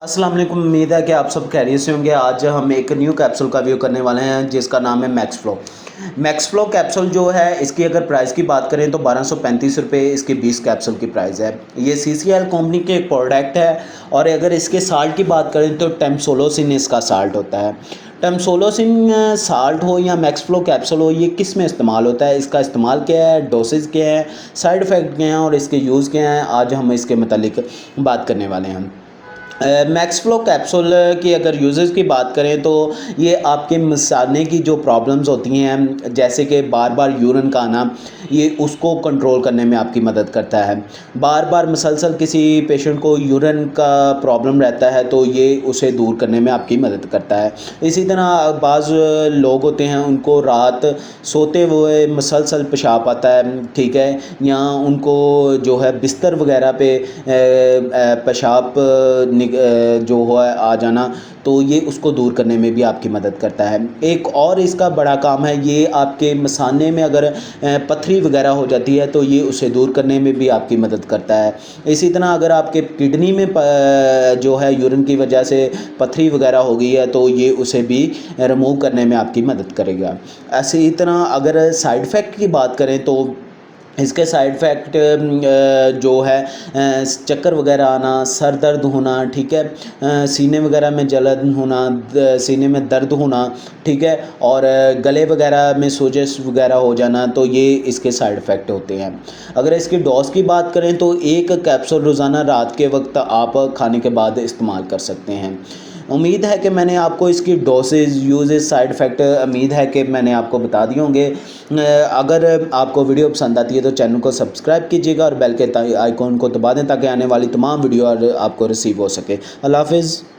अस्सलाम वालेकुम। उम्मीद है कि आप सब खैरियत से होंगे। आज हम एक न्यू कैप्सूल का व्यू करने वाले हैं जिसका नाम है मैक्स फ्लो कैप्सूल जो है इसकी अगर प्राइस की बात करें तो 1235 रुपये इसकी 20 कैप्सूल की प्राइस है। ये CCL कंपनी के एक प्रोडक्ट है और अगर इसके साल्ट की बात करें तो टेम्सोलोसिन इसका साल्ट होता है। टेम्सोलोसिन साल्ट हो या मैक्स फ्लो कैप्सूल हो, ये किस में इस्तेमाल होता है, इसका इस्तेमाल क्या है, डोसेज क्या है, साइड इफ़ेक्ट क्या हैं और इसके यूज़ क्या हैं, आज हम इसके मतलब बात करने वाले हैं। मैक्स फ्लो कैप्सूल की अगर यूज़ेस की बात करें तो ये आपके मसाने की जो प्रॉब्लम्स होती हैं, जैसे कि बार बार यूरिन का आना, ये उसको कंट्रोल करने में आपकी मदद करता है। बार बार मुसलसल किसी पेशेंट को यूरिन का प्रॉब्लम रहता है तो ये उसे दूर करने में आपकी मदद करता है। इसी तरह बाज़ लोग होते हैं उनको रात सोते हुए मुसलसल पेशाब आता है, ठीक है, या उनको जो है बिस्तर वगैरह पे पेशाब जो है आ जाना, तो ये उसको दूर करने में भी आपकी मदद करता है। एक और इसका बड़ा काम है, ये आपके मसाने में अगर पथरी वगैरह हो जाती है तो ये उसे दूर करने में भी आपकी मदद करता है। इसी तरह अगर आपके किडनी में जो है यूरिन की वजह से पथरी वगैरह हो गई है तो ये उसे भी रिमूव करने में आपकी मदद करेगा। इसी तरह अगर साइड इफ़ेक्ट की बात करें तो इसके साइड इफ़ेक्ट जो है चक्कर वगैरह आना, सर दर्द होना, ठीक है, सीने वगैरह में जलन होना, सीने में दर्द होना, ठीक है, और गले वगैरह में सोजिश वगैरह हो जाना, तो ये इसके साइड इफ़ेक्ट होते हैं। अगर इसकी डोज की बात करें तो एक कैप्सूल रोज़ाना रात के वक्त आप खाने के बाद इस्तेमाल कर सकते हैं। उम्मीद है कि मैंने आपको इसकी डोसेज, यूजेस, साइड इफ़ेक्ट उम्मीद है कि मैंने आपको बता दिए होंगे। अगर आपको वीडियो पसंद आती है तो चैनल को सब्सक्राइब कीजिएगा और बेल के आइकॉन को दबा दें ताकि आने वाली तमाम वीडियो आपको रिसीव हो सके। अल्लाह हाफ़िज़।